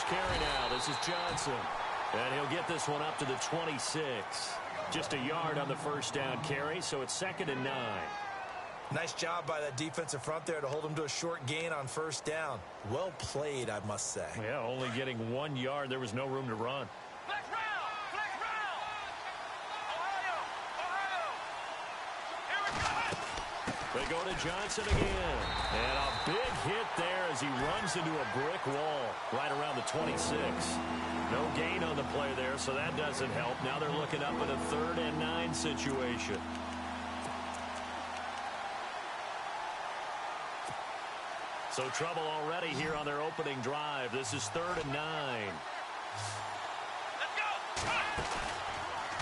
first carry now. This is Johnson. And he'll get this one up to the 26. Just a yard on the first down carry, so it's 2nd and 9. Nice job by that defensive front there to hold him to a short gain on first down. Well played, I must say. Yeah, only getting 1 yard. There was no room to run. Flex round! Flex round! Ohio! Ohio! Here we go! They go to Johnson again. And a big hit there as he runs into a brick wall right around the 26. No gain on the play there, so that doesn't help. Now they're looking up at a 3rd and 9 situation. So trouble already here on their opening drive. This is 3rd and 9. Let's go!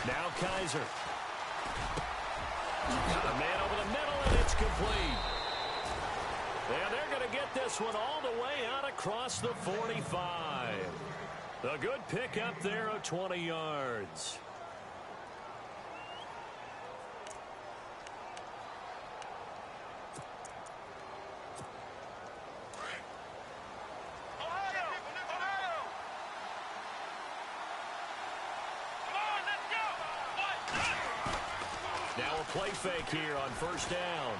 Now Kaiser. Got a man over the middle, and it's complete. And they're going to get this one all the way out across the 45. A good pickup there of 20 yards. Ohio! Ohio! Come on, let's go! Now a play fake here on first down.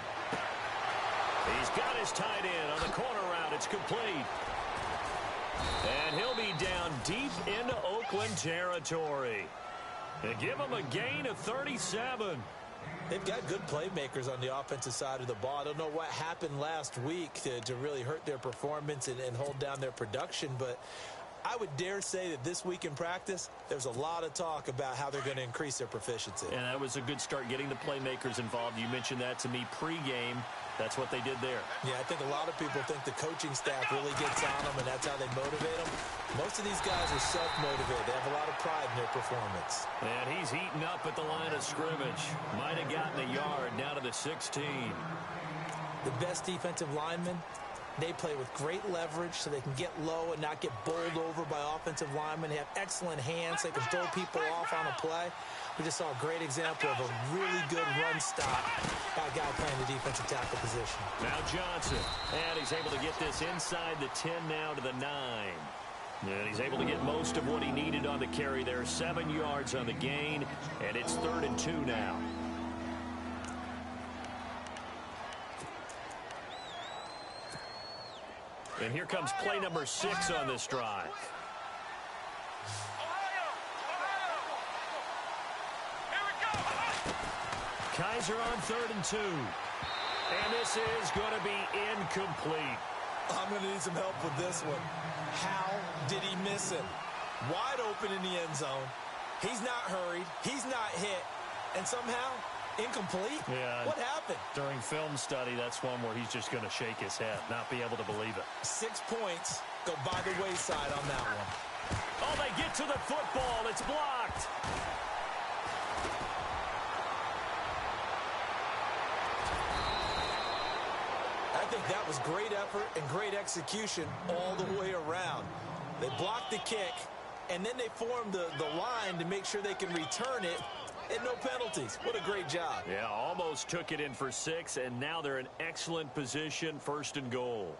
He's got his tight end on the corner route. It's complete. And he'll be down deep into Oakland territory. They give him a gain of 37. They've got good playmakers on the offensive side of the ball. I don't know what happened last week to really hurt their performance and hold down their production, but I would dare say that this week in practice, there's a lot of talk about how they're going to increase their proficiency. And that was a good start getting the playmakers involved. You mentioned that to me pregame. That's what they did there. Yeah, I think a lot of people think the coaching staff really gets on them, and that's how they motivate them. Most of these guys are self-motivated. They have a lot of pride in their performance. And he's heating up at the line of scrimmage. Might have gotten a yard down to the 16. The best defensive linemen, they play with great leverage so they can get low and not get bowled over by offensive linemen. They have excellent hands. They can throw people off on a play. We just saw a great example of a really good run stop by a guy playing the defensive tackle position. Now Johnson. And he's able to get this inside the 10 now to the 9. And he's able to get most of what he needed on the carry there. 7 yards on the gain. And it's 3rd and 2 now. And here comes play number 6 on this drive. Kaiser on 3rd and 2. And this is going to be incomplete. I'm going to need some help with this one. How did he miss him? Wide open in the end zone. He's not hurried. He's not hit. And somehow, incomplete? Yeah. What happened? During film study, that's one where he's just going to shake his head, not be able to believe it. 6 points go by the wayside on that one. Oh, they get to the football. It's blocked. I think that was great effort and great execution all the way around. They blocked the kick, and then they formed the line to make sure they can return it, and no penalties. What a great job. Yeah, almost took it in for 6, and now they're in excellent position, 1st and goal.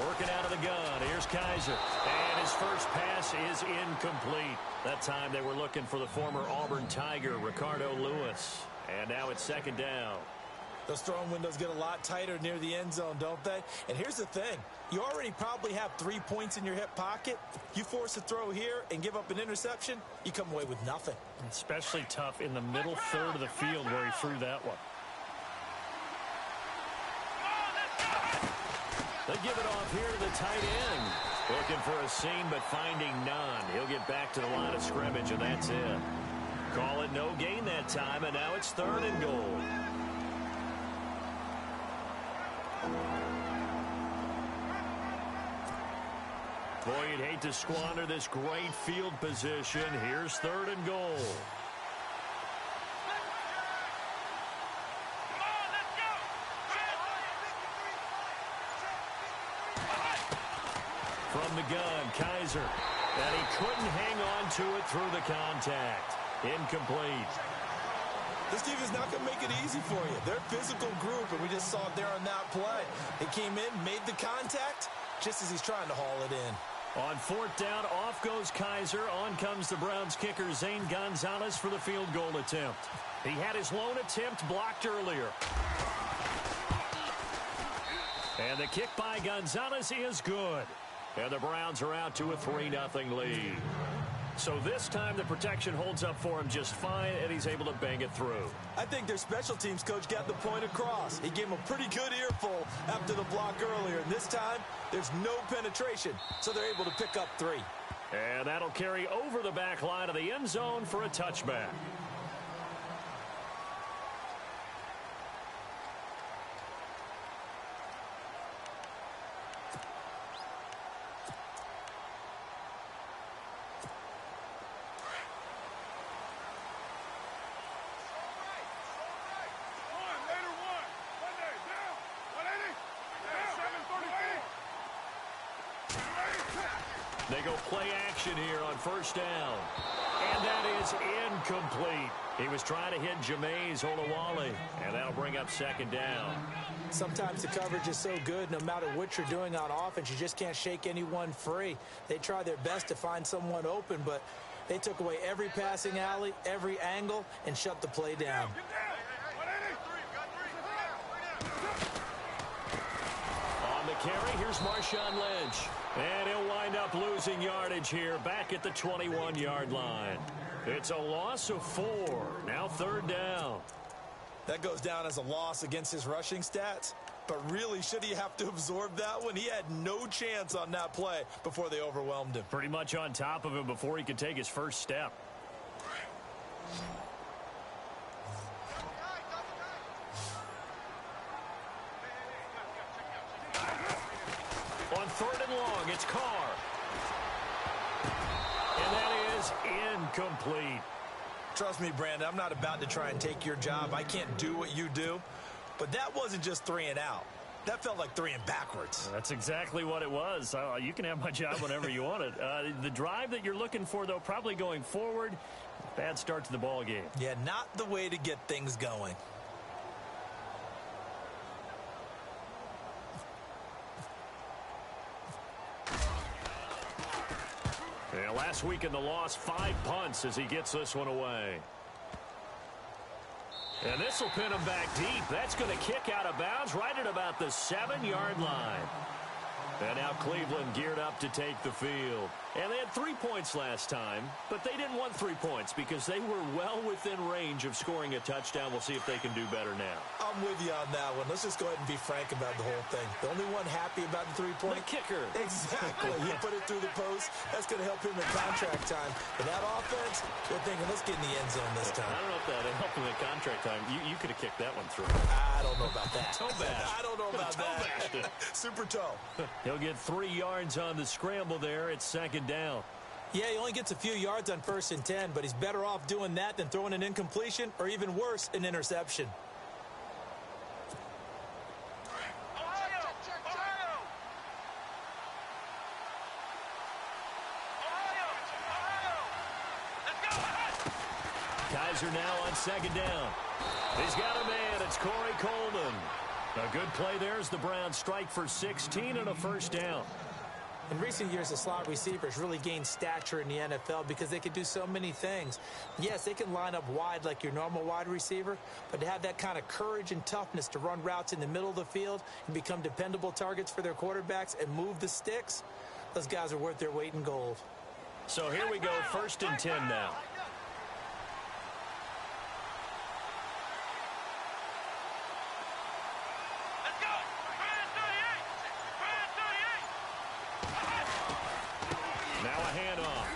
Working out of the gun. Here's Kaiser. And his first pass is incomplete. That time they were looking for the former Auburn Tiger, Ricardo Lewis. And now it's 2nd down. Those throwing windows get a lot tighter near the end zone, don't they? And here's the thing. You already probably have 3 points in your hip pocket. You force a throw here and give up an interception, you come away with nothing. Especially tough in the middle third of the field where he threw that one. They give it off here to the tight end. Looking for a seam, but finding none. He'll get back to the line of scrimmage, and that's it. Call it no gain that time, and now it's 3rd and goal. Boy, you'd hate to squander this great field position. Here's 3rd and goal. From the gun, Kaiser. And he couldn't hang on to it through the contact. Incomplete. This team is not going to make it easy for you. They're a physical group, and we just saw it there on that play. He came in, made the contact, just as he's trying to haul it in. On fourth down, off goes Kaiser. On comes the Browns kicker, Zane Gonzalez, for the field goal attempt. He had his lone attempt blocked earlier. And the kick by Gonzalez is good. And the Browns are out to a 3-0 lead. So this time the protection holds up for him just fine, and he's able to bang it through. I think their special teams coach got the point across. He gave him a pretty good earful after the block earlier. And this time, there's no penetration, so they're able to pick up 3. And that'll carry over the back line of the end zone for a touchback. They go play action here on first down. And that is incomplete. He was trying to hit Jameis Olawale, and that'll bring up second down. Sometimes the coverage is so good, no matter what you're doing on offense, you just can't shake anyone free. They try their best to find someone open, but they took away every passing alley, every angle, and shut the play down. On the carry, here's Marshawn Lynch. And he'll wind up losing yardage here back at the 21-yard line. It's a loss of 4. Now third down. That goes down as a loss against his rushing stats. But really, should he have to absorb that one? He had no chance on that play before they overwhelmed him. Pretty much on top of him before he could take his first step. On third and long, it's Carr. And that is incomplete. Trust me, Brandon, I'm not about to try and take your job. I can't do what you do. But that wasn't just 3 and out. That felt like 3 and backwards. That's exactly what it was. You can have my job whenever you want it. The drive that you're looking for, though, probably going forward. Bad start to the ball game. Yeah, not the way to get things going. Yeah, last week in the loss, 5 punts as he gets this one away. And this will pin him back deep. That's going to kick out of bounds right at about the 7-yard line. And now Cleveland geared up to take the field. And they had 3 points last time, but they didn't want 3 points because they were well within range of scoring a touchdown. We'll see if they can do better now. I'm with you on that one. Let's just go ahead and be frank about the whole thing. The only one happy about the 3-point? The kicker. Exactly. He put it through the post. That's going to help him in contract time. But that offense, they're thinking, let's get in the end zone this time. I don't know if that helped him in contract time. You could have kicked that one through. I don't know about that. Toe bash. I don't know about that. Super toe. He'll get 3 yards on the scramble there. It's second down. Yeah, he only gets a few yards on 1st and 10, but he's better off doing that than throwing an incompletion or even worse, an interception. Kaiser now on second down. He's got a man. It's Corey Coleman. A good play there as the Browns strike for 16 and a first down. In recent years, the slot receivers really gained stature in the NFL because they can do so many things. Yes, they can line up wide like your normal wide receiver, but to have that kind of courage and toughness to run routes in the middle of the field and become dependable targets for their quarterbacks and move the sticks, those guys are worth their weight in gold. So here we go, 1st and 10 now.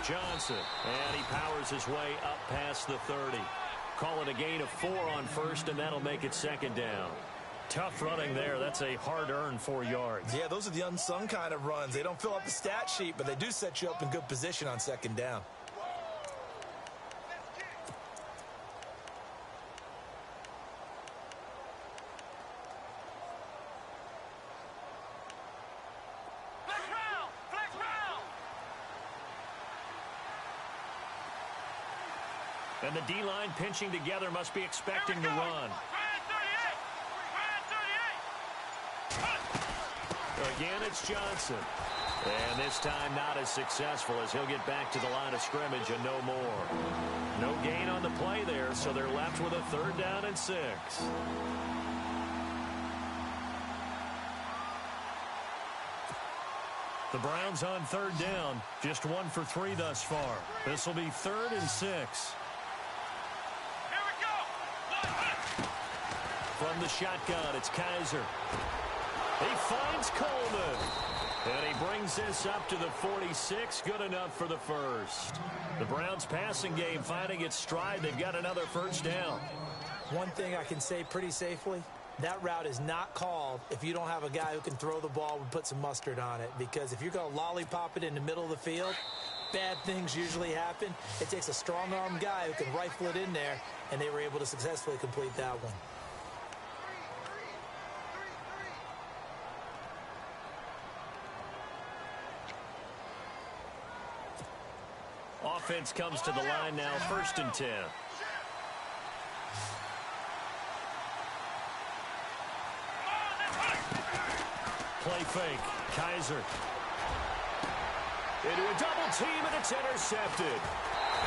Johnson, and he powers his way up past the 30. Call it a gain of 4 on 1st, and that'll make it second down. Tough running there. That's a hard-earned 4 yards. Yeah, those are the unsung kind of runs. They don't fill up the stat sheet, but they do set you up in good position on second down. And the D-line pinching together must be expecting to run. Again, it's Johnson. And this time not as successful as he'll get back to the line of scrimmage and no more. No gain on the play there, so they're left with a 3rd down and 6. The Browns on 3rd down. Just 1 for 3 thus far. This will be 3rd and 6. From the shotgun, it's Kaiser. He finds Coleman. And he brings this up to the 46. Good enough for the first. The Browns passing game finding its stride. They've got another 1st down. One thing I can say pretty safely, that route is not called if you don't have a guy who can throw the ball and put some mustard on it. Because if you're going to lollipop it in the middle of the field, bad things usually happen. It takes a strong-arm guy who can rifle it in there, and they were able to successfully complete that one. Offense comes to the line now, 1st and 10. Play fake. Kaiser. Into a double team, and it's intercepted.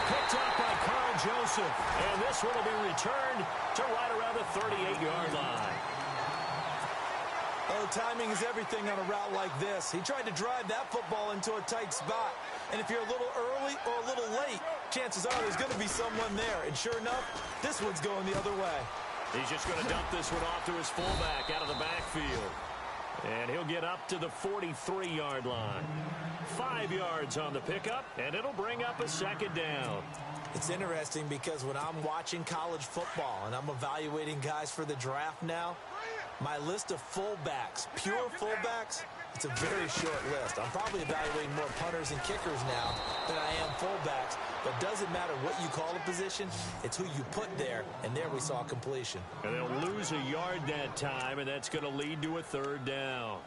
Picked up by Carl Joseph. And this one will be returned to right around the 38-yard line. Oh, timing is everything on a route like this. He tried to drive that football into a tight spot. And if you're a little early or a little late, chances are there's going to be someone there. And sure enough, this one's going the other way. He's just going to dump this one off to his fullback out of the backfield. And he'll get up to the 43-yard line. 5 yards on the pickup, and it'll bring up a 2nd down. It's interesting because when I'm watching college football and I'm evaluating guys for the draft now, my list of fullbacks, pure fullbacks, it's a very short list. I'm probably evaluating more punters and kickers now than I am fullbacks. But it doesn't matter what you call a position, it's who you put there. And there we saw completion. And they'll lose a yard that time, and that's going to lead to a 3rd down.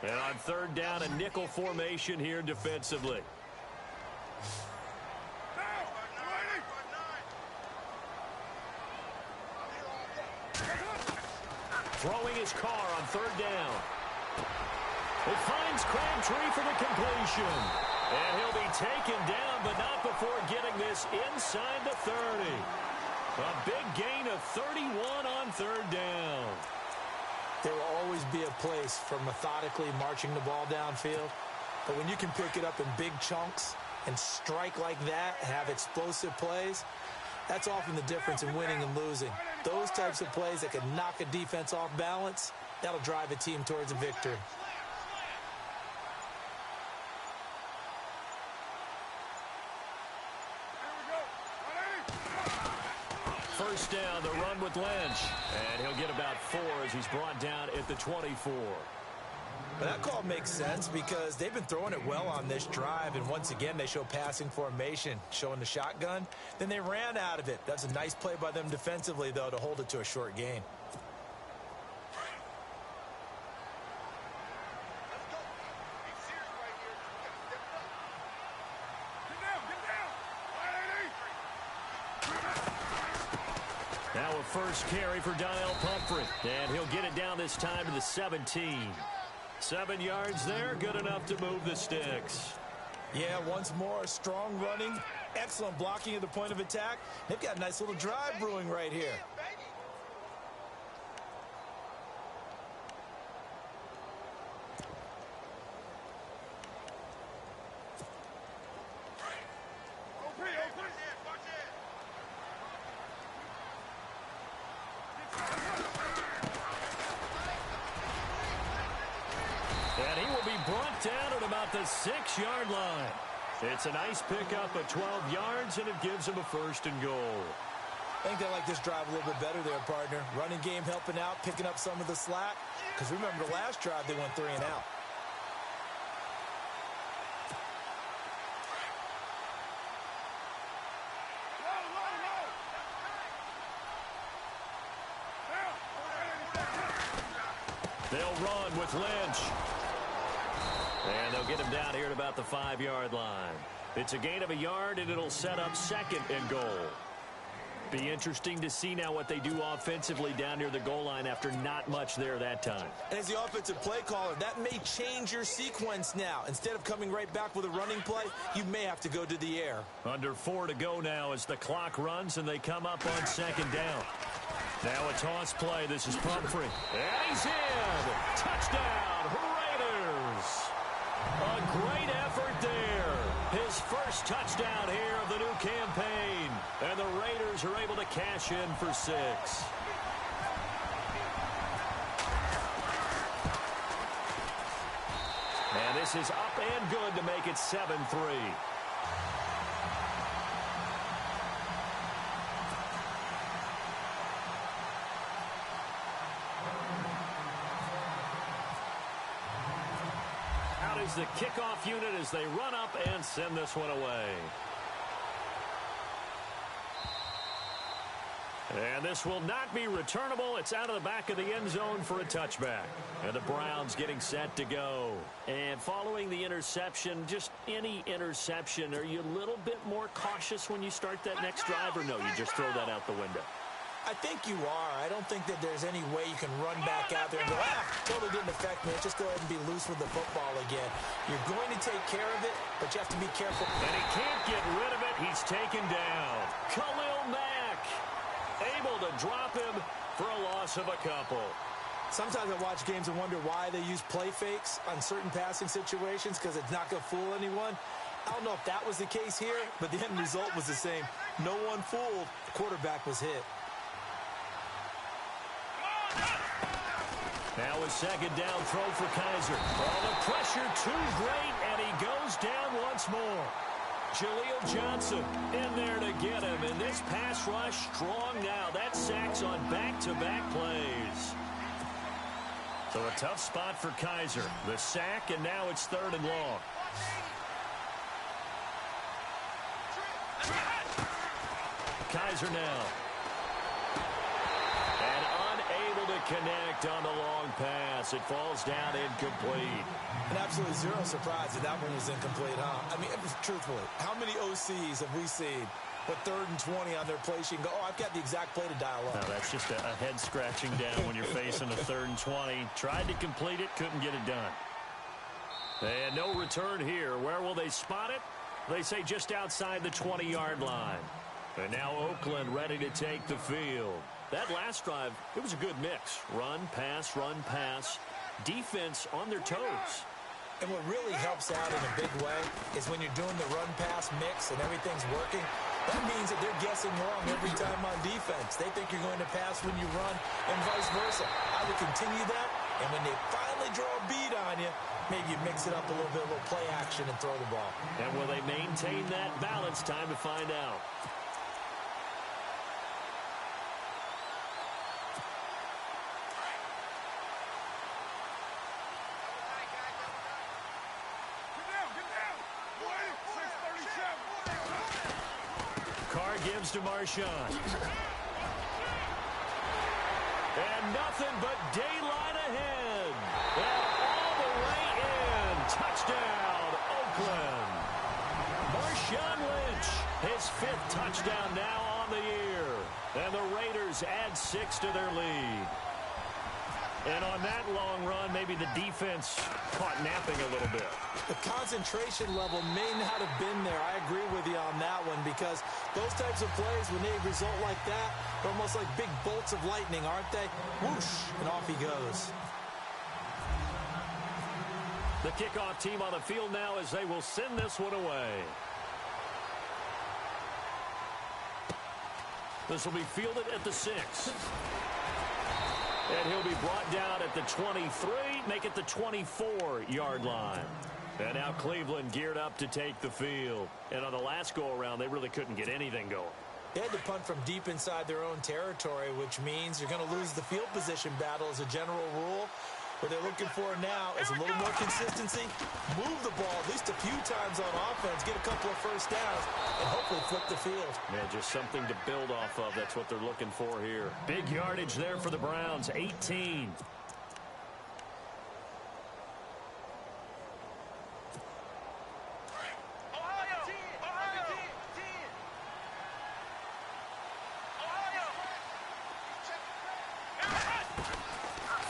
And on 3rd down, a nickel formation here defensively. Throwing his car on 3rd down. It finds Crabtree for the completion. And he'll be taken down, but not before getting this inside the 30. A big gain of 31 on 3rd down. There will always be a place for methodically marching the ball downfield. But when you can pick it up in big chunks and strike like that, have explosive plays, that's often the difference in winning and losing. Those types of plays that can knock a defense off balance, that'll drive a team towards a victory. First down, the run with Lynch. And he'll get about 4 as he's brought down at the 24. But that call makes sense because they've been throwing it well on this drive, and once again they show passing formation, showing the shotgun. Then they ran out of it. That's a nice play by them defensively, though, to hold it to a short gain. Now a first carry for Daniel Pumphrey. And he'll get it down this time to the 17. 7 yards there, good enough to move the sticks. Yeah, once more, strong running, excellent blocking at the point of attack. They've got a nice little drive brewing right here. And he will be brought down at about the 6-yard line. It's a nice pickup of 12 yards, and it gives him a 1st and goal. I think they like this drive a little bit better there, partner. Running game helping out, picking up some of the slack. Because remember, the last drive they went 3 and out. They'll run with Lynch. And they'll get him down here at about the 5-yard line. It's a gain of a yard, and it'll set up 2nd and goal. Be interesting to see now what they do offensively down near the goal line after not much there that time. And as the offensive play caller, that may change your sequence now. Instead of coming right back with a running play, you may have to go to the air. Under 4 to go now as the clock runs and they come up on 2nd down. Now a toss play. This is Pumphrey. And he's in. Touchdown, Raiders. A great effort there. His first touchdown here of the new campaign. And the Raiders are able to cash in for 6. And this is up and good to make it 7-3. Out is the kickoff unit as they run up and send this one away. And this will not be returnable. It's out of the back of the end zone for a touchback. And the Browns getting set to go. And following the interception, just any interception, are you a little bit more cautious when you start that next drive, or no, you just throw that out the window? I think you are. I don't think that there's any way you can run back out there and go, totally didn't affect me. Just go ahead and be loose with the football again. You're going to take care of it, but you have to be careful. And he can't get rid of it. He's taken down. Khalil Mack able to drop him for a loss of a couple. Sometimes I watch games and wonder why they use play fakes on certain passing situations, because it's not going to fool anyone. I don't know if that was the case here, but the end result was the same. No one fooled. The quarterback was hit. Now a 2nd down throw for Kizer. Oh, the pressure too great, and he goes down once more. Jaleel Johnson in there to get him, and this pass rush strong now. That sacks on back-to-back plays. So a tough spot for Kizer. The sack, and now it's 3rd and long. Kizer now. And unable to connect on the long pass. It falls down incomplete. And absolutely zero surprise that that one was incomplete, huh? I mean, truthfully, how many OCs have we seen with 3rd and 20 on their play sheet and go, oh, I've got the exact play to dial up? No, that's just a head scratching down when you're facing a 3rd and 20. Tried to complete it, couldn't get it done. And no return here. Where will they spot it? They say just outside the 20-yard line. And now Oakland ready to take the field. That last drive, it was a good mix. Run, pass, defense on their toes. And what really helps out in a big way is when you're doing the run-pass mix and everything's working, that means that they're guessing wrong every time on defense. They think you're going to pass when you run and vice versa. I would continue that, and when they finally draw a bead on you, maybe you mix it up a little bit, a little play action and throw the ball. And will they maintain that balance? Time to find out. Carr gives to Marshawn. And nothing but daylight ahead. And all the way in. Touchdown, Oakland. Marshawn Lynch, his 5th touchdown now on the year. And the Raiders add 6 to their lead. And on that long run, maybe the defense caught napping a little bit. The concentration level may not have been there. I agree with you on that one, because those types of plays, when they result like that, they're almost like big bolts of lightning, aren't they? Whoosh, and off he goes. The kickoff team on the field now as they will send this one away. This will be fielded at the 6. And he'll be brought down at the 23, make it the 24-yard line. And now Cleveland geared up to take the field. And on the last go-around, they really couldn't get anything going. They had to punt from deep inside their own territory, which means you're going to lose the field position battle as a general rule. What they're looking for now is a little more consistency, move the ball at least a few times on offense, get a couple of first downs, and hopefully flip the field. Yeah, just something to build off of. That's what they're looking for here. Big yardage there for the Browns, 18. Ohio!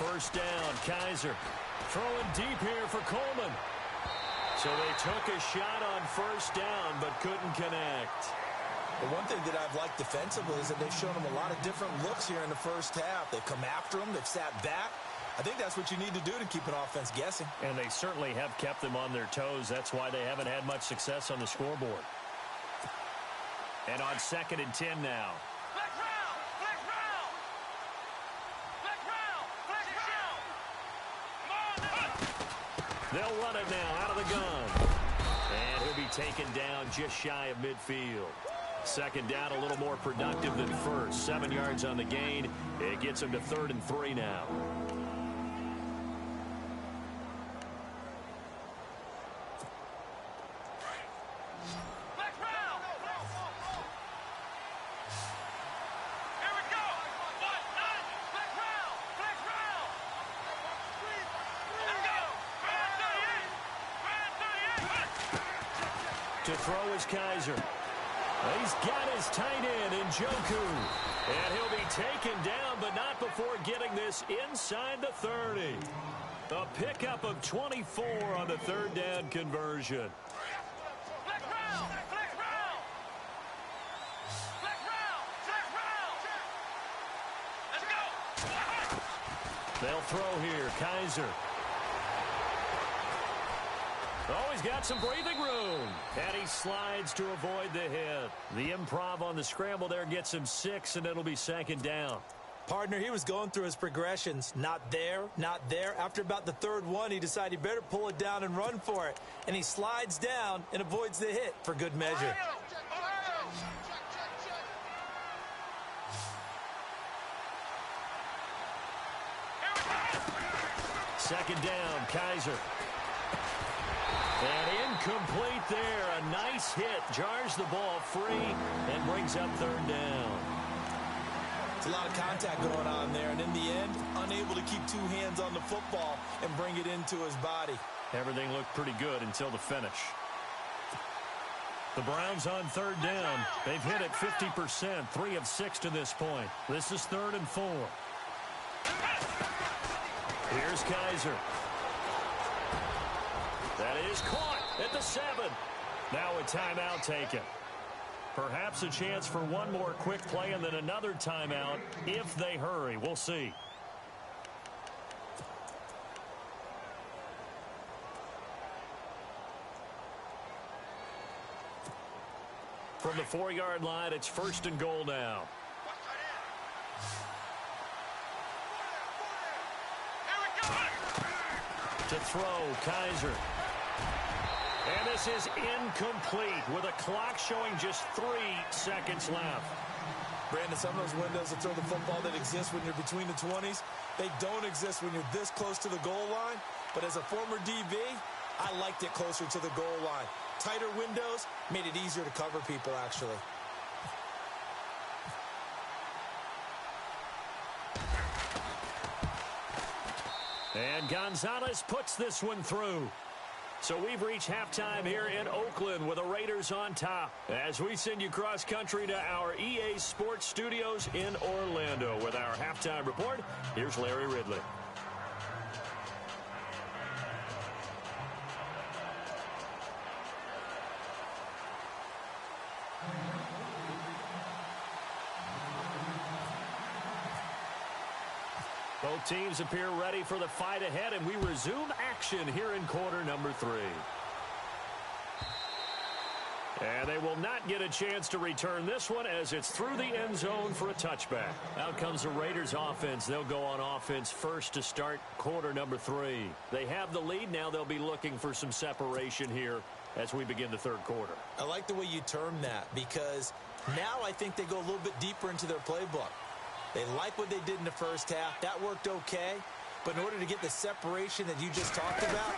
first down. Kaiser throwing deep here for Coleman. So they took a shot on first down but couldn't connect. The one thing that I've liked defensively is that they've shown them a lot of different looks here in the first half. They've come after them. They've sat back. I think that's what you need to do to keep an offense guessing. And they certainly have kept them on their toes. That's why they haven't had much success on the scoreboard. And on 2nd and 10 now. Flex round! Flex round! Flex round! Flex round! Come on, They'll run it now out of the gun. And he'll be taken down just shy of midfield. 2nd down, a little more productive than first. 7 yards on the gain. It gets him to 3rd and 3 now. flex round! Here we go! One, nine! Flex round! Flex round! Let's go! Brand 38! Brand 38! To throw is Kaiser. He's got his tight end, Njoku. And he'll be taken down, but not before getting this inside the 30. A pickup of 24 on the 3rd down conversion. Flex round! Flex round! Flex round! Flex round! Let's go! They'll throw here. Kaiser. Oh, he's got some breathing room. And he slides to avoid the hit. The improv on the scramble there gets him 6, and it'll be 2nd down. Partner, he was going through his progressions. Not there, not there. After about the 3rd one, he decided he better pull it down and run for it. And he slides down and avoids the hit for good measure. Ohio! Ohio! 2nd down, Kaiser. And incomplete there. A nice hit. Jars the ball free and brings up 3rd down. It's a lot of contact going on there. And in the end, unable to keep 2 hands on the football and bring it into his body. Everything looked pretty good until the finish. The Browns on 3rd down. They've hit it 50%, 3 of 6 to this point. This is 3rd and 4. Here's Kaiser. That is caught at the 7. Now a timeout taken. Perhaps a chance for one more quick play and then another timeout if they hurry. We'll see. From the 4-yard line, it's 1st and goal now. Here we go! To throw, Kaiser. And this is incomplete with a clock showing just 3 seconds left. Brandon, some of those windows to throw the football that exist when you're between the 20s, they don't exist when you're this close to the goal line. But as a former DB, I liked it closer to the goal line. Tighter windows made it easier to cover people, actually. And Gonzalez puts this one through. So we've reached halftime here in Oakland with the Raiders on top as we send you cross-country to our EA Sports Studios in Orlando with our halftime report. Here's Larry Ridley. Both teams appear ready for the fight ahead, and we resume action here in quarter number 3. And they will not get a chance to return this one as it's through the end zone for a touchback. Out comes the Raiders offense. They'll go on offense first to start quarter number 3. They have the lead. Now they'll be looking for some separation here as we begin the 3rd quarter. I like the way you term that because now I think they go a little bit deeper into their playbook. They like what they did in the first half. That worked okay. But in order to get the separation that you just talked about,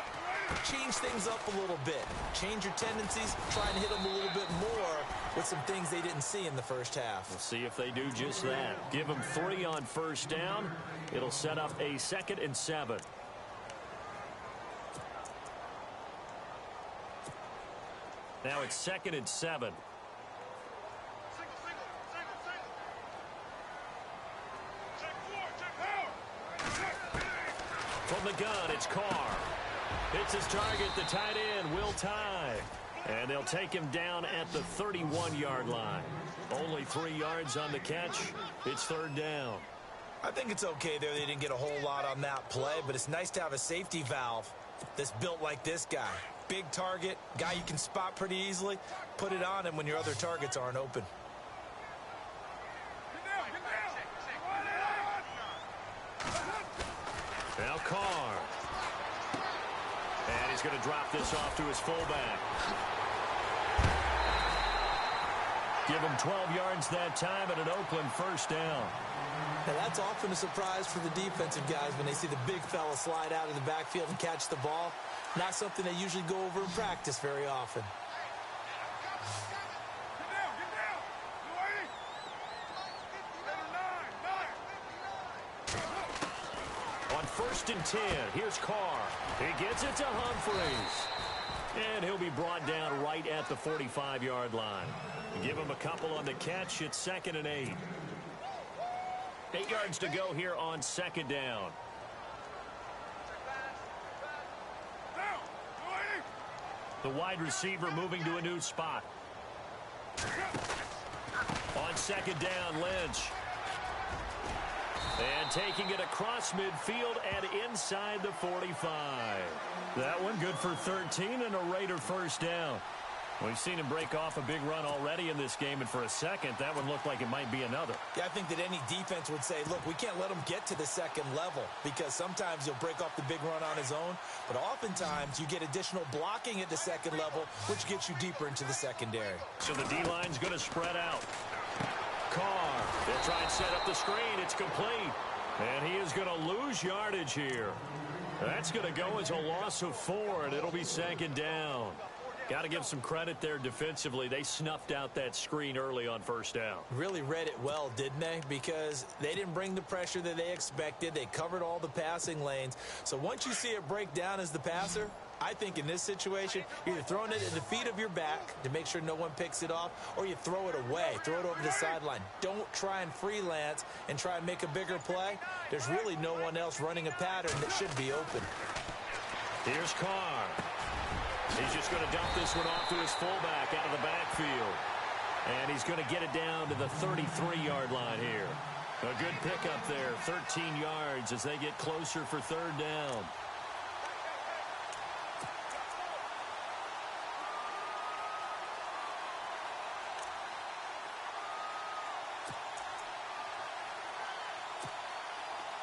change things up a little bit. Change your tendencies. Try and hit them a little bit more with some things they didn't see in the first half. We'll see if they do just that. Give them 3 on first down. It'll set up a 2nd and 7. Now it's 2nd and 7. Check 4, check 4. the gun, it's Carr. Hits his target, the tight end, Will Tye. And they'll take him down at the 31-yard line. Only 3 yards on the catch. It's third down. I think it's okay there. They didn't get a whole lot on that play, but it's nice to have a safety valve that's built like this guy. Big target, guy you can spot pretty easily. Put it on him when your other targets aren't open. Now Carr. And he's going to drop this off to his fullback. Give him 12 yards that time at an Oakland first down. Now that's often a surprise for the defensive guys when they see the big fella slide out of the backfield and catch the ball. Not something they usually go over in practice very often. On 1st and 10, here's Carr. He gets it to Humphries. And he'll be brought down right at the 45-yard line. Give him a couple on the catch. It's 2nd and 8. 8 yards to go here on 2nd down. The wide receiver moving to a new spot. On 2nd down, Lynch. And taking it across midfield and inside the 45. That one good for 13 and a Raider first down. We've seen him break off a big run already in this game, and for a second, that one looked like it might be another. Yeah, I think that any defense would say, look, we can't let him get to the second level because sometimes he'll break off the big run on his own, but oftentimes you get additional blocking at the second level, which gets you deeper into the secondary. So the D-line's going to spread out. Carr, they'll try and set up the screen. It's complete. And he is going to lose yardage here. That's going to go as a loss of 4, and it'll be 2nd down. Got to give some credit there defensively. They snuffed out that screen early on first down. Really read it well, didn't they? Because they didn't bring the pressure that they expected. They covered all the passing lanes. So once you see it break down as the passer, I think in this situation, you're either throwing it at the feet of your back to make sure no one picks it off, or you throw it away, throw it over the sideline. Don't try and freelance and try and make a bigger play. There's really no one else running a pattern that should be open. Here's Carr. He's just going to dump this one off to his fullback out of the backfield. And he's going to get it down to the 33-yard line here. A good pickup there, 13 yards as they get closer for third down.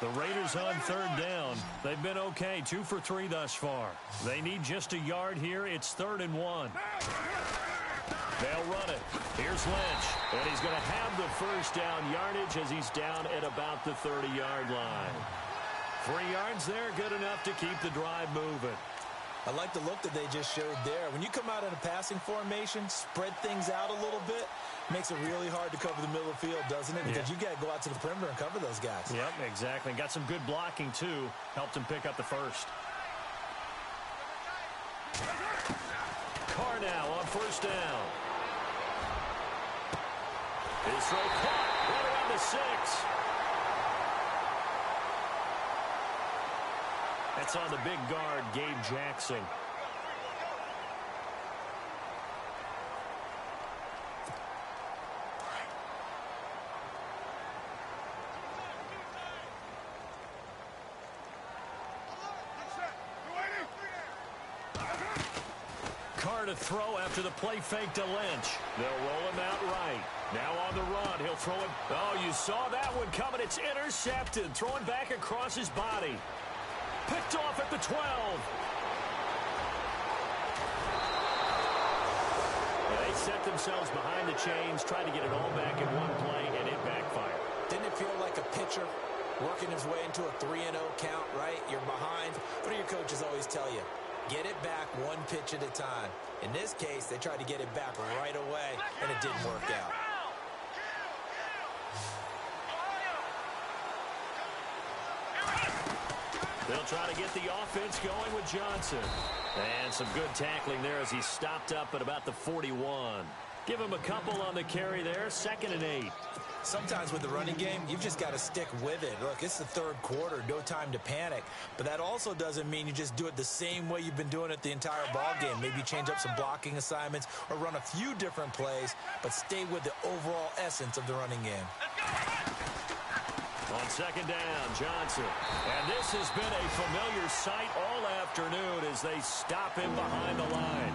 The Raiders on third down. They've been okay, 2 for 3 thus far. They need just a yard here. It's 3rd and 1. They'll run it. Here's Lynch. And he's going to have the first down yardage as he's down at about the 30-yard line. 3 yards there, good enough to keep the drive moving. I like the look that they just showed there. When you come out in a passing formation, spread things out a little bit, makes it really hard to cover the middle of the field, doesn't it? Because you got to go out to the perimeter and cover those guys. Yep, exactly. Got some good blocking, too. Helped him pick up the first. Carr now on first down. His throw caught right around the 6. That's on the big guard, Gabe Jackson. Carr to throw after the play fake to Lynch. They'll roll him out right. Now on the run, he'll throw it. Oh, you saw that one coming. It's intercepted. Throwing back across his body. Picked off at the 12. They set themselves behind the chains, tried to get it all back in one play, and it backfired. Didn't it feel like a pitcher working his way into a 3-0 count, right? You're behind. What do your coaches always tell you? Get it back one pitch at a time. In this case, they tried to get it back right away, and it didn't work out. They'll try to get the offense going with Johnson. And some good tackling there as he stopped up at about the 41. Give him a couple on the carry there, 2nd and 8. Sometimes with the running game, you've just got to stick with it. Look, it's the third quarter, no time to panic. But that also doesn't mean you just do it the same way you've been doing it the entire ball game. Maybe change up some blocking assignments or run a few different plays, but stay with the overall essence of the running game. On second down, Johnson. And this has been a familiar sight all afternoon as they stop him behind the line.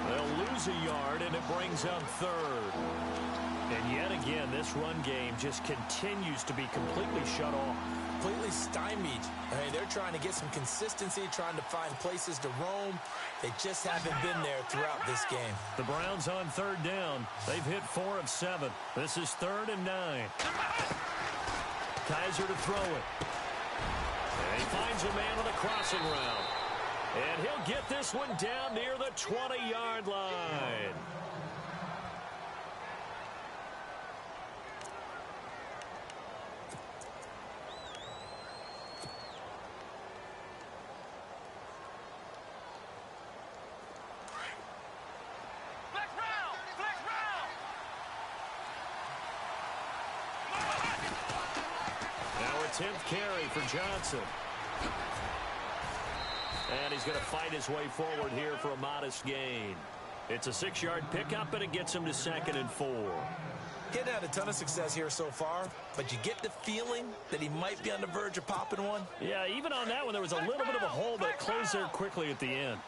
They'll lose a yard, and it brings up third. And yet again, this run game just continues to be completely shut off. Completely stymied. I mean, they're trying to get some consistency, trying to find places to roam. They just haven't been there throughout this game. The Browns on third down. They've hit 4 of 7. This is 3rd and 9. Kaiser to throw it. And he finds a man on the crossing route. And he'll get this one down near the 20-yard line. Now a 10th carry for Johnson. And he's going to fight his way forward here for a modest gain. It's a 6-yard pickup, and it gets him to 2nd and 4. Getting had a ton of success here so far, but you get the feeling that he might be on the verge of popping one. Yeah, even on that one, there was a little bit of a hole, but it closed there quickly at the end.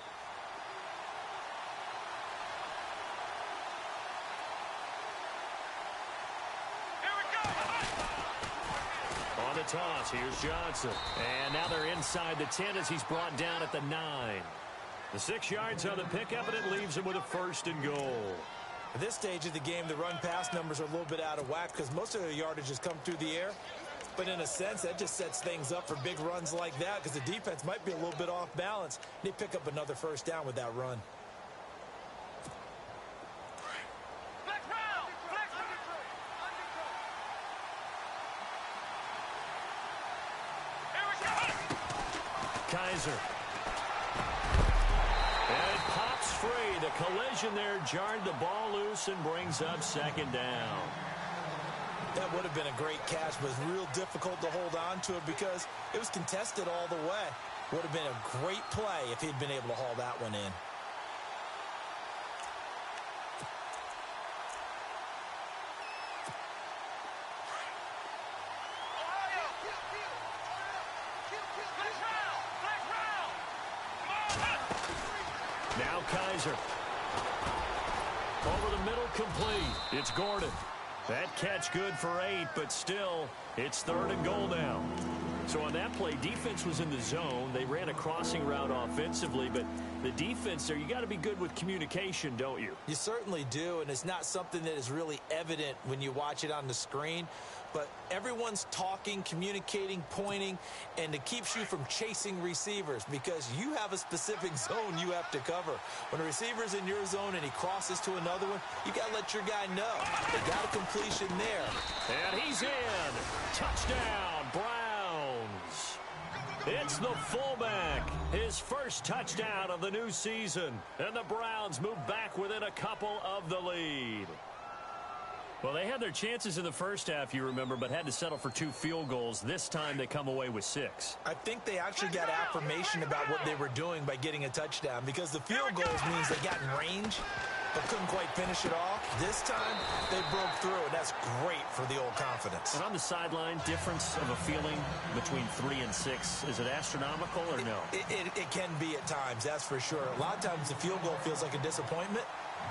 On the toss, here's Johnson. And now they're inside the 10 as he's brought down at the 9. The 6 yards on the pickup, and it leaves him with a 1st and goal. At this stage of the game, the run-pass numbers are a little bit out of whack because most of the yardage has come through the air. But in a sense, that just sets things up for big runs like that because the defense might be a little bit off balance. They pick up another 1st down with that run. Kaiser. And it pops free. The collision there jarred the ball loose and brings up 2nd down. That would have been a great catch, but it's real difficult to hold on to it because it was contested all the way. Would have been a great play if he'd been able to haul that one in. Now Kaiser. Over the middle, complete. It's Gordon. That catch good for 8, but still, it's 3rd and goal now. So on that play, defense was in the zone. They ran a crossing route offensively, but the defense there, you got to be good with communication, don't you? You certainly do, and it's not something that is really evident when you watch it on the screen. But everyone's talking, communicating, pointing, and it keeps you from chasing receivers because you have a specific zone you have to cover. When a receiver's in your zone and he crosses to another one, you got to let your guy know. They got a completion there. And he's in. Touchdown, Browns. It's the fullback. His first touchdown of the new season. And the Browns move back within a couple of the lead. Well, they had their chances in the first half, you remember, but had to settle for 2 field goals. This time they come away with 6. I think they actually got affirmation about what they were doing by getting a touchdown because the field goals means they got in range but couldn't quite finish it off. This time, they broke through, and that's great for the old confidence. And on the sideline, difference of a feeling between 3 and 6, is it astronomical or no? It can be at times, that's for sure. A lot of times the field goal feels like a disappointment.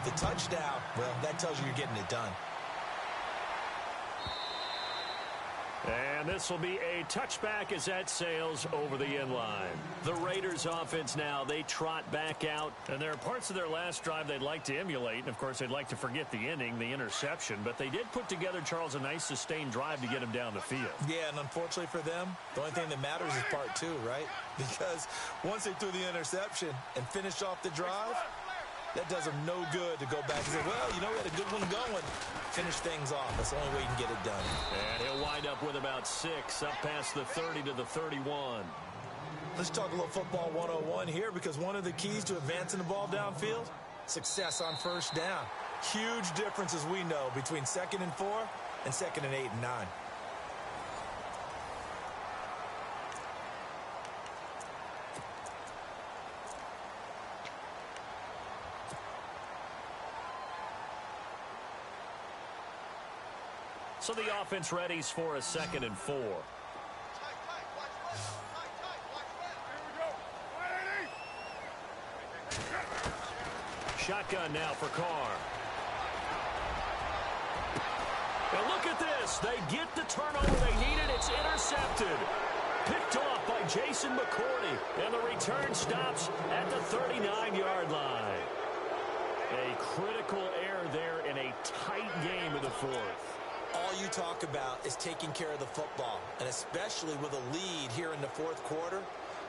The touchdown, well, that tells you you're getting it done. And this will be a touchback as that sails over the end line. The Raiders offense now, they trot back out. And there are parts of their last drive they'd like to emulate. And, of course, they'd like to forget the inning, the interception. But they did put together, Charles, a nice sustained drive to get him down the field. Yeah, and unfortunately for them, the only thing that matters is part 2, right? Because once they threw the interception and finished off the drive, that does them no good to go back and say, well, you know, we had a good one going. Finish things off. That's the only way you can get it done. And he'll wind up with about 6 up past the 30 to the 31. Let's talk a little football 101 here because one of the keys to advancing the ball downfield, success on first down. Huge difference, as we know, between 2nd and 4 and 2nd and 8 and 9. So the offense readies for a 2nd and 4. Shotgun now for Carr. And look at this. They get the turnover they needed. It's intercepted. Picked off by Jason McCourty. And the return stops at the 39-yard line. A critical error there in a tight game in the 4th. All you talk about is taking care of the football, and especially with a lead here in the 4th quarter.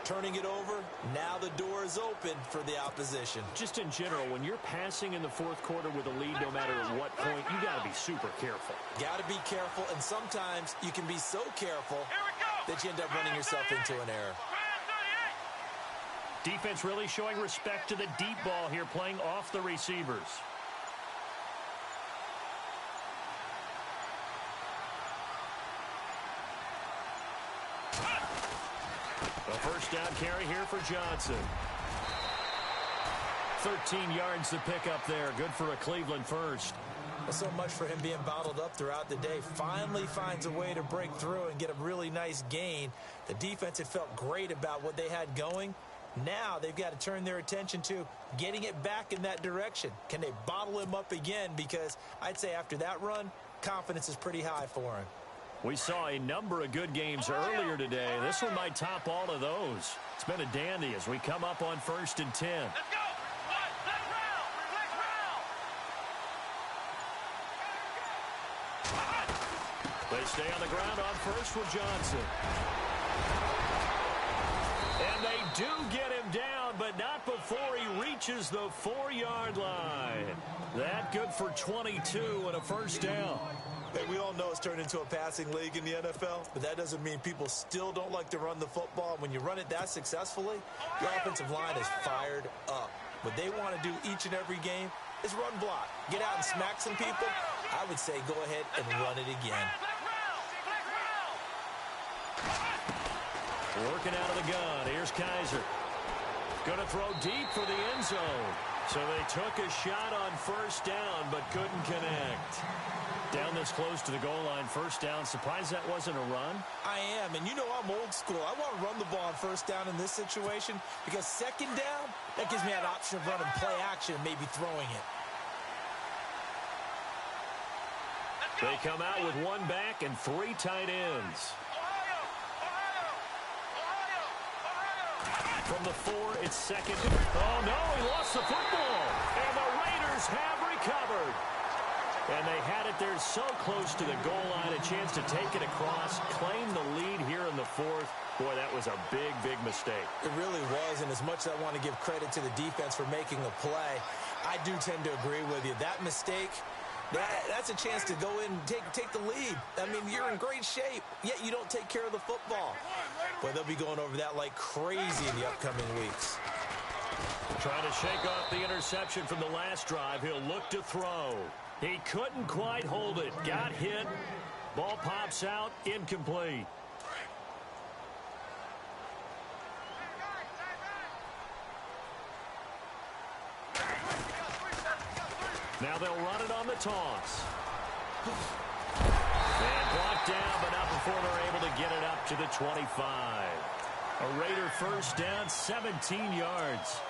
Turning it over, now the door is open for the opposition. Just in general, when you're passing in the 4th quarter with a lead, no matter at what point, you got to be super careful. Got to be careful, and sometimes you can be so careful that you end up running yourself into an error. Defense really showing respect to the deep ball here, playing off the receivers. A first down carry here for Johnson. 13 yards to pick up there. Good for a Cleveland first. Well, so much for him being bottled up throughout the day. Finally finds a way to break through and get a really nice gain. The defense had felt great about what they had going. Now they've got to turn their attention to getting it back in that direction. Can they bottle him up again? Because I'd say after that run, confidence is pretty high for him. We saw a number of good games earlier today. This one might top all of those. It's been a dandy as we come up on 1st and 10. Let's go. Let's round. They stay on the ground on first with Johnson. And they do get him down, but not before he reaches the 4-yard line. That good for 22 and a first down. Hey, we all know it's turned into a passing league in the NFL, but that doesn't mean people still don't like to run the football. When you run it that successfully, the offensive line is fired up. What they want to do each and every game is run block. Get out and smack some people. I would say go ahead and run it again. Working out of the gun. Here's Kaiser. Going to throw deep for the end zone. So they took a shot on first down, but couldn't connect. Down this close to the goal line, first down. Surprised that wasn't a run? I am, and you know I'm old school. I want to run the ball on first down in this situation because second down, that gives me that option of running play action and maybe throwing it. They come out with one back and 3 tight ends. From the 4, it's 2nd. Oh, no, he lost the football. And the Raiders have recovered. And they had it there so close to the goal line, a chance to take it across, claim the lead here in the 4th. Boy, that was a big, big mistake. It really was, and as much as I want to give credit to the defense for making the play, I do tend to agree with you. That mistake, that's a chance to go in and take the lead. I mean, you're in great shape, yet you don't take care of the football. But they'll be going over that like crazy in the upcoming weeks. Trying to shake off the interception from the last drive. He'll look to throw. He couldn't quite hold it. Got hit. Ball pops out. Incomplete. Now they'll run it on the toss. And blocked down, but not before they're able to get it up to the 25. A Raider first down, 17 yards.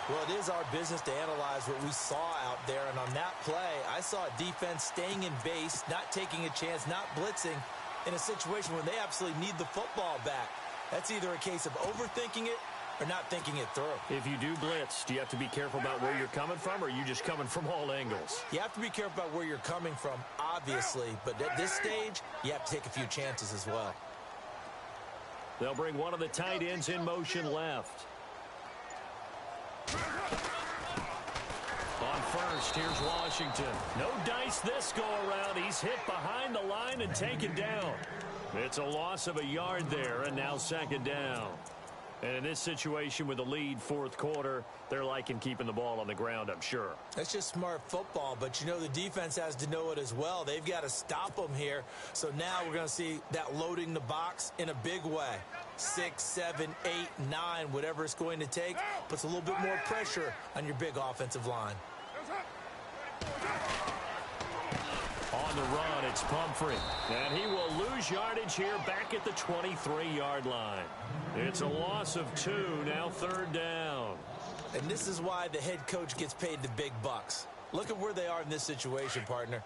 Well, it is our business to analyze what we saw out there, and on that play, I saw a defense staying in base, not taking a chance, not blitzing in a situation where they absolutely need the football back. That's either a case of overthinking it or not thinking it through. If you do blitz, do you have to be careful about where you're coming from, or are you just coming from all angles? You have to be careful about where you're coming from, obviously, but at this stage, you have to take a few chances as well. They'll bring one of the tight ends in motion left. On first, here's Washington. No dice this go-around. He's hit behind the line and taken down. It's a loss of a yard there, and now 2nd down. And in this situation with the lead fourth quarter, they're liking keeping the ball on the ground, I'm sure. That's just smart football, but you know the defense has to know it as well. They've got to stop them here. So now we're going to see that loading the box in a big way. 6, 7, 8, 9, whatever it's going to take, puts a little bit more pressure on your big offensive line. On the run, it's Pumphrey. And he will lose yardage here back at the 23-yard line. It's a loss of 2, now third down. And this is why the head coach gets paid the big bucks. Look at where they are in this situation, partner.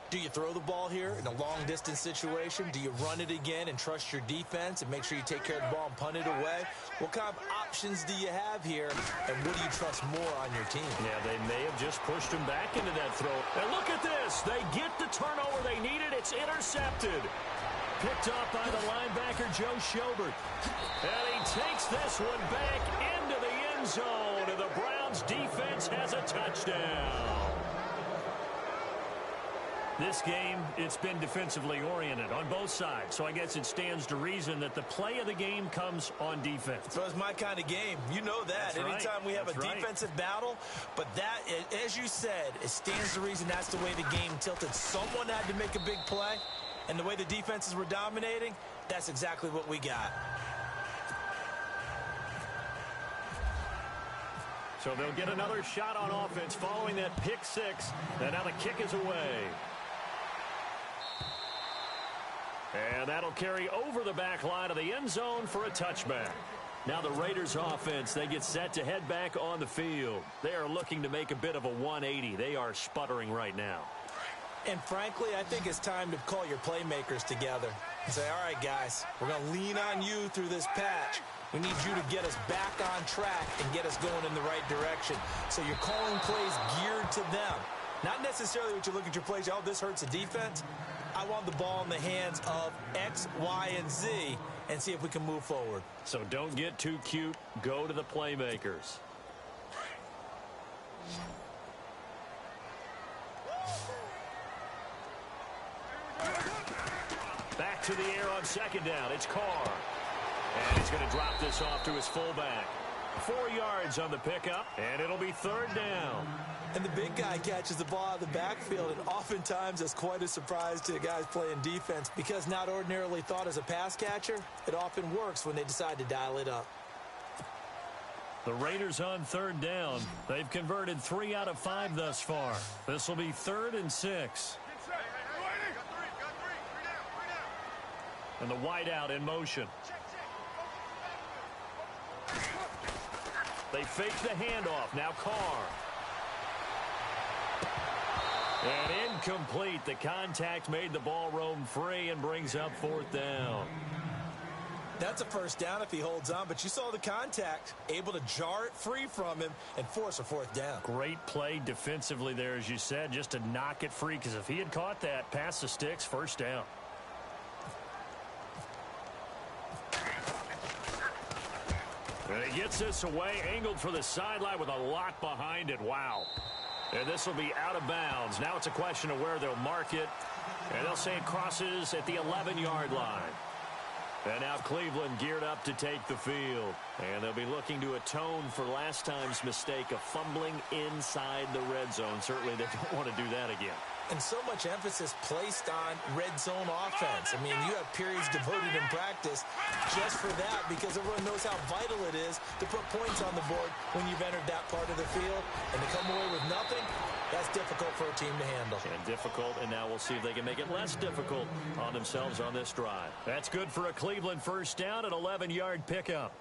Do you throw the ball here in a long-distance situation? Do you run it again and trust your defense and make sure you take care of the ball and punt it away? What kind of options do you have here, and what do you trust more on your team? Yeah, they may have just pushed him back into that throw. And look at this. They get the turnover they needed. It's intercepted. Picked up by the linebacker, Joe Schobert. And he takes this one back into the end zone, and the Browns defense has a touchdown. This game, it's been defensively oriented on both sides, so I guess it stands to reason that the play of the game comes on defense. So it's my kind of game. You know that. That's right. Anytime we have a defensive battle, but that, as you said, it stands to reason that's the way the game tilted. Someone had to make a big play, and the way the defenses were dominating, that's exactly what we got. So they'll get another shot on offense following that pick six, and now the kick is away. And that'll carry over the back line of the end zone for a touchback. Now the Raiders offense, they get set to head back on the field. They are looking to make a bit of a 180. They are sputtering right now. And frankly, I think it's time to call your playmakers together and say, all right, guys, we're going to lean on you through this patch. We need you to get us back on track and get us going in the right direction. So you're calling plays geared to them. Not necessarily what you look at your plays, oh, this hurts the defense. I want the ball in the hands of X, Y, and Z and see if we can move forward. So don't get too cute. Go to the playmakers. Back to the air on second down. It's Carr. And he's going to drop this off to his fullback. 4 yards on the pickup, and it'll be third down. And the big guy catches the ball out of the backfield, and oftentimes that's quite a surprise to the guys playing defense because not ordinarily thought as a pass catcher, it often works when they decide to dial it up. The Raiders on third down. They've converted 3 out of 5 thus far. This will be 3rd and 6. And the wideout in motion. They fake the handoff. Now Carr. And incomplete. The contact made the ball roam free and brings up 4th down. That's a first down if he holds on, but you saw the contact, able to jar it free from him and force a 4th down. Great play defensively there, as you said, just to knock it free, because if he had caught that, past the sticks, first down. And he gets this away, angled for the sideline with a lot behind it. Wow. And this will be out of bounds. Now it's a question of where they'll mark it. And they'll say it crosses at the 11-yard line. And now Cleveland geared up to take the field. And they'll be looking to atone for last time's mistake of fumbling inside the red zone. Certainly they don't want to do that again. And so much emphasis placed on red zone offense. I mean, you have periods devoted in practice just for that because everyone knows how vital it is to put points on the board when you've entered that part of the field. And to come away with nothing, that's difficult for a team to handle. And difficult, and now we'll see if they can make it less difficult on themselves on this drive. That's good for a Cleveland first down, an 11-yard pickup.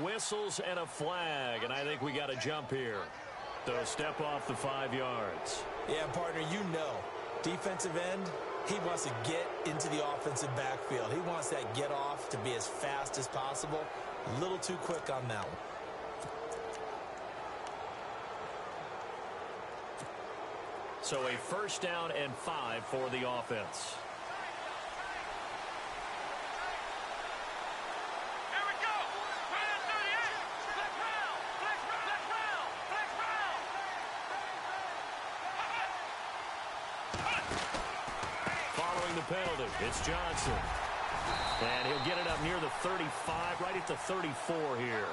Whistles and a flag, and I think we got a jump here. They'll step off the 5 yards. Yeah, partner, you know, defensive end, he wants to get into the offensive backfield. He wants that get off to be as fast as possible. A little too quick on that one. So a first down and 5 for the offense. Here we go. 38. Flex round. Flex round. Flex round. Following the penalty, it's Johnson. And he'll get it up near the 35, right at the 34 here.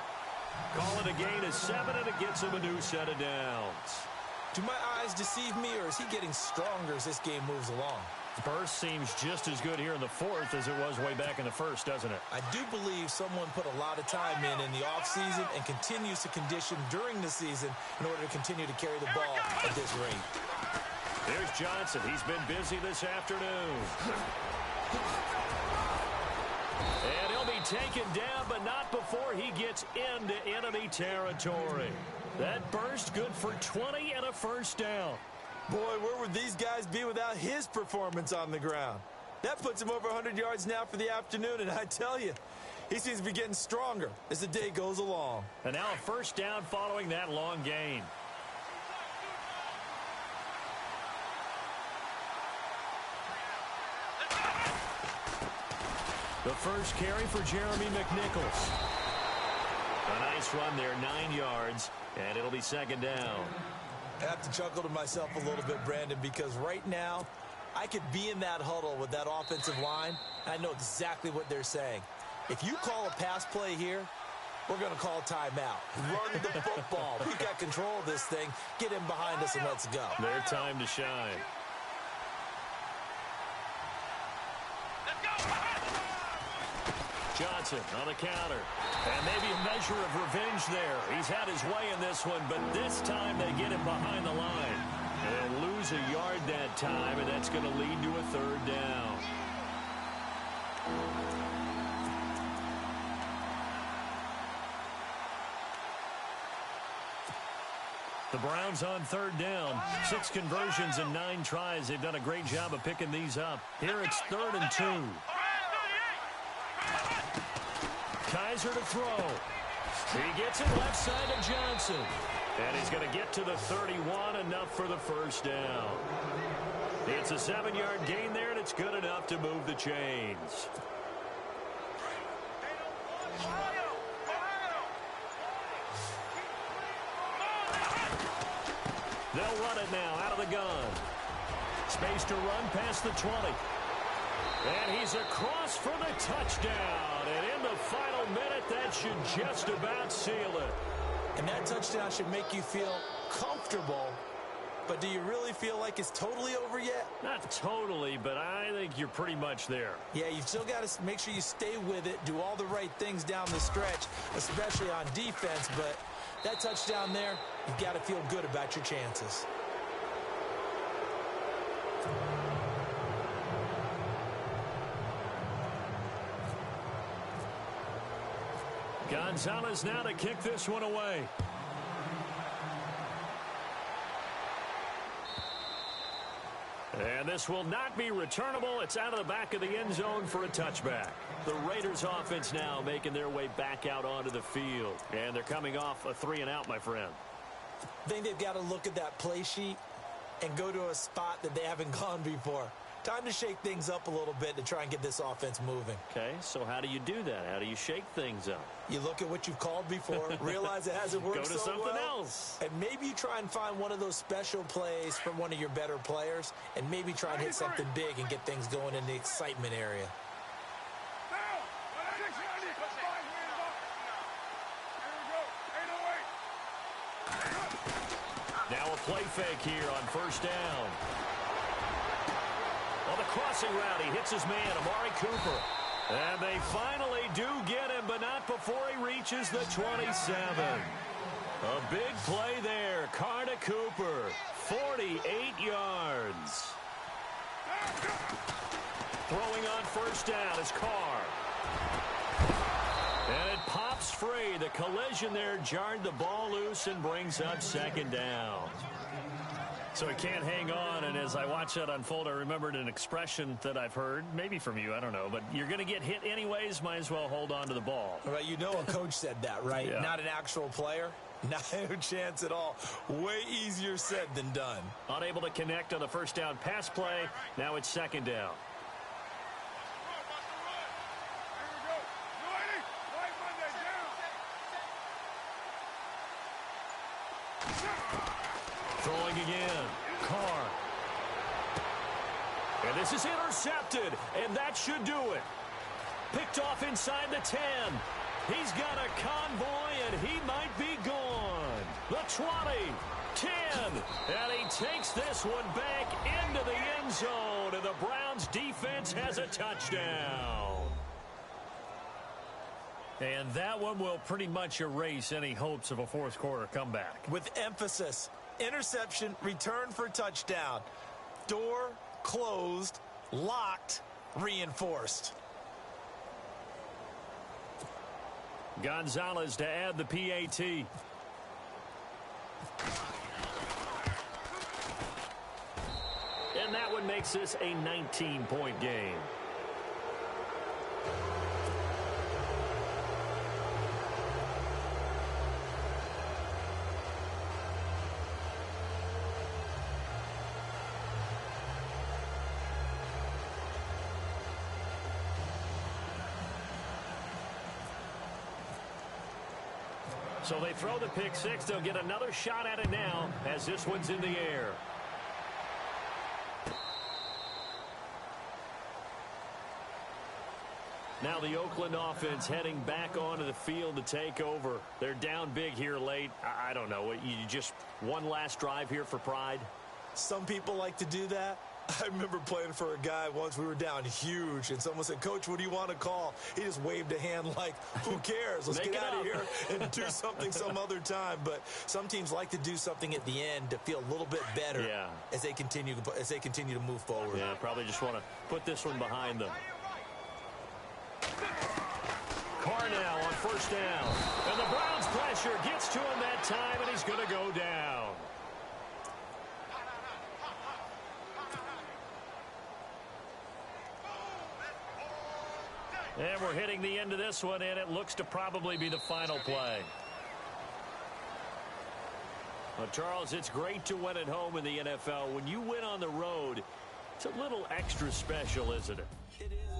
Call it a gain of 7, and it gets him a new set of downs. Do my eyes deceive me, or is he getting stronger as this game moves along? Burst seems just as good here in the fourth as it was way back in the first, doesn't it? I do believe someone put a lot of time in the offseason and continues to condition during the season in order to continue to carry the ball at this rate. There's Johnson. He's been busy this afternoon. And he'll be taken down, but not before he gets into enemy territory. That burst good for 20 and a first down. Boy, where would these guys be without his performance on the ground? That puts him over 100 yards now for the afternoon, and I tell you, he seems to be getting stronger as the day goes along. And now a first down following that long gain. The first carry for Jeremy McNichols. A nice run there, 9 yards, and it'll be second down. I have to chuckle to myself a little bit, Brandon, because right now I could be in that huddle with that offensive line, and I know exactly what they're saying. If you call a pass play here, we're going to call timeout. Run the football. We got control of this thing. Get in behind us and let's go. Their time to shine. Johnson on the counter. And maybe a measure of revenge there. He's had his way in this one, but this time they get him behind the line. And they'll lose a yard that time, and that's going to lead to a third down. The Browns on third down. 6 conversions and 9 tries. They've done a great job of picking these up. Here it's 3rd and 2. Kaiser to throw. He gets it left side to Johnson. And he's going to get to the 31, enough for the first down. It's a 7-yard gain there, and it's good enough to move the chains. They'll run it now out of the gun. Space to run past the 20. And he's across for the touchdown. And in the final minute, that should just about seal it. And that touchdown should make you feel comfortable. But do you really feel like it's totally over yet? Not totally, but I think you're pretty much there. Yeah, you've still got to make sure you stay with it, do all the right things down the stretch, especially on defense. But that touchdown there, you've got to feel good about your chances. Gonzalez now to kick this one away. And this will not be returnable. It's out of the back of the end zone for a touchback. The Raiders offense now making their way back out onto the field. And they're coming off a 3-and-out, my friend. I think they've got to look at that play sheet and go to a spot that they haven't gone before. Time to shake things up a little bit to try and get this offense moving. Okay, so how do you do that? How do you shake things up? You look at what you've called before, realize it hasn't worked Go to so something well, else. and maybe you try and find one of those special plays from one of your better players, and maybe try and hit something big and get things going in the excitement area. Now a play fake here on first down. On the crossing route, he hits his man, Amari Cooper. And they finally do get him, but not before he reaches the 27. A big play there. Carr to Cooper. 48 yards. Throwing on first down is Carr. And it pops free. The collision there jarred the ball loose and brings up second down. So he can't hang on, and as I watch that unfold, I remembered an expression that I've heard, maybe from you, I don't know, but you're going to get hit anyways, might as well hold on to the ball. Right, you know a coach said that, right? Yeah. Not an actual player. Not a chance at all. Way easier said than done. Unable to connect on the first down pass play. Now it's second down. Throwing again. Carr. And this is intercepted, and that should do it. Picked off inside the 10. He's got a convoy, and he might be gone. The 20, 10, and he takes this one back into the end zone, and the Browns defense has a touchdown. And that one will pretty much erase any hopes of a fourth quarter comeback. With emphasis, interception, return for touchdown. Door closed, locked, reinforced. Gonzalez to add the PAT. And that one makes this a 19-point game. So they throw the pick six. They'll get another shot at it now as this one's in the air. Now the Oakland offense heading back onto the field to take over. They're down big here late. I don't know. You just one last drive here for pride? Some people like to do that. I remember playing for a guy once. We were down huge, and someone said, "Coach, what do you want to call?" He just waved a hand like, who cares? Let's get out of here and do something some other time. But some teams like to do something at the end to feel a little bit better as they continue to move forward. Yeah, probably just want to put this one behind them. Carr now on first down. And the Browns' pressure gets to him that time, and he's going to go down. And we're hitting the end of this one, and it looks to probably be the final play. Well, Charles, it's great to win at home in the NFL. When you win on the road, it's a little extra special, isn't it? It is.